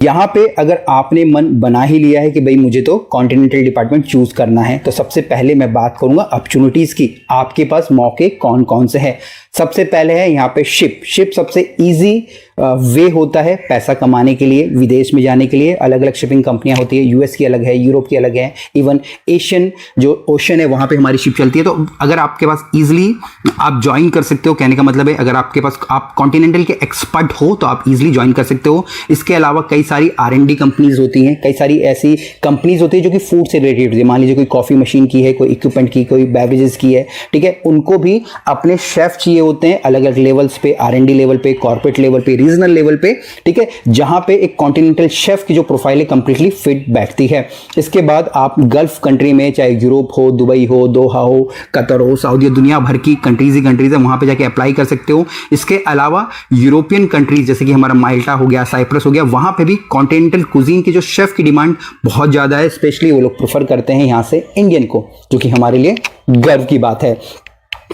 यहाँ पे अगर आपने मन बना ही लिया है कि भाई मुझे तो कॉन्टिनेंटल डिपार्टमेंट चूज करना है, तो सबसे पहले मैं बात करूंगा अपॉर्चुनिटीज की। आपके पास मौके कौन कौन से हैं। सबसे पहले है यहाँ पे शिप सबसे इजी वे होता है पैसा कमाने के लिए, विदेश में जाने के लिए। अलग अलग शिपिंग कंपनियां होती है, यूएस की अलग है, यूरोप की अलग है, इवन एशियन जो ओशन है वहां पे हमारी शिप चलती है। तो अगर आपके पास इजीली आप ज्वाइन कर सकते हो, कहने का मतलब है अगर आपके पास आप कॉन्टिनेंटल के एक्सपर्ट हो तो आप इजीली ज्वाइन कर सकते हो। इसके अलावा कई सारी R&D कंपनीज होती हैं, कई सारी ऐसी कंपनीज होती है जो कि फूड से रिलेटेड होती है। मान लीजिए कोई कॉफी मशीन की है, कोई इक्विपमेंट की, कोई बेवरेजेस की है, ठीक है। उनको भी अपने शेफ चाहिए होते हैं अलग अलग लेवल्स पे, R&D लेवल पे, कॉर्पोरेट लेवल पे, रीजनल लेवल पे, ठीक है, जहां पे एक कॉन्टिनेंटल शेफ की जो प्रोफाइल है कंप्लीटली फिट बैठती है। इसके बाद आप गल्फ कंट्री में, चाहे यूरोप हो, दुबई हो, दोहा हो, कतर हो, सऊदी, दुनिया भर की कंट्रीज है, वहां पे जाके अप्लाई कर सकते हो। इसके अलावा यूरोपियन कंट्रीज जैसे कि हमारा माल्टा हो गया, साइप्रस हो गया, वहां पे भी कॉन्टिनेंटल कुजीन के जो शेफ की डिमांड बहुत ज्यादा है। स्पेशली वो लोग प्रेफर करते हैं यहां से इंडियन को, जो कि हमारे लिए गर्व की बात है।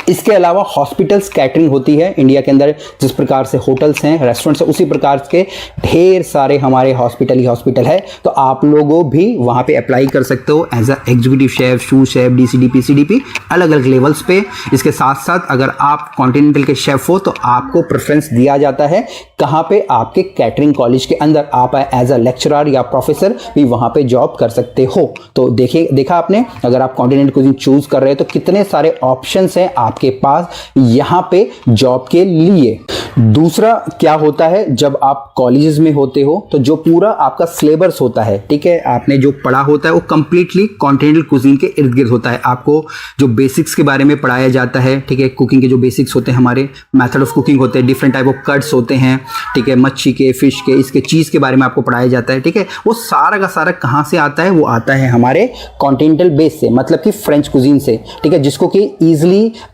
इसके अलावा हॉस्पिटल्स कैटरिंग होती है इंडिया के अंदर, जिस प्रकार से होटल्स हैं, रेस्टोरेंट्स हैं, उसी प्रकार के ढेर सारे हमारे हॉस्पिटल है। तो आप लोगों भी वहां पे अप्लाई कर सकते हो as a executive chef, sous chef, DCDP, CDP, अलग अलग लेवल्स पे। इसके साथ साथ अगर आप कॉन्टिनेंटल के शेफ हो तो आपको प्रेफरेंस दिया जाता है कहां पे, आपके कैटरिंग कॉलेज के अंदर। आप एज अ लेक्चरर या प्रोफेसर भी वहां पे जॉब कर सकते हो। तो देखा आपने, अगर आप कॉन्टिनेंटल कुजीन चूज कर रहे हो तो कितने सारे ऑप्शंस हैं आपके पास यहां पे जॉब के लिए। दूसरा क्या होता है, जब आप कॉलेजेस में होते हो तो जो पूरा आपका सिलेबस होता है, ठीक है, आपने जो पढ़ा होता है वो कंप्लीटली कॉन्टिनेंटल कुजीन के इर्द गिर्द होता है। आपको जो बेसिक्स के बारे में पढ़ाया जाता है, ठीक है, कुकिंग के जो बेसिक्स होते हैं, हमारे मेथड ऑफ कुकिंग होते हैं, डिफरेंट टाइप ऑफ कट्स होते हैं, ठीक है, मच्छी के, फिश के, इसके चीज़ के बारे में आपको पढ़ाया जाता है, ठीक है। वो सारा का सारा कहाँ से आता है, वो आता है हमारे कॉन्टिनेंटल बेस से, मतलब कि फ्रेंच कुजीन से, ठीक है, जिसको कि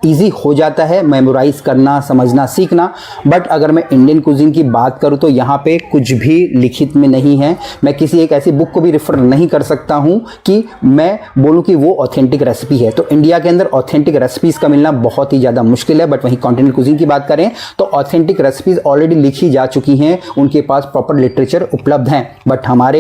ईजी हो जाता है मेमोराइज करना, समझना, सीखना। बट अगर मैं इंडियन कुजीन की बात करूं तो यहाँ पे कुछ भी लिखित में नहीं है। मैं किसी एक ऐसी बुक को भी रेफर नहीं कर सकता हूं कि मैं बोलूं कि वो ऑथेंटिक रेसिपी है। तो इंडिया के अंदर ऑथेंटिक रेसिपीज का मिलना बहुत ही ज़्यादा मुश्किल है। बट वहीं कॉन्टिनेंटल कुजीन की बात करें तो ऑथेंटिक रेसिपीज ऑलरेडी लिखी जा चुकी हैं, उनके पास प्रॉपर लिटरेचर उपलब्ध हैं। बट हमारे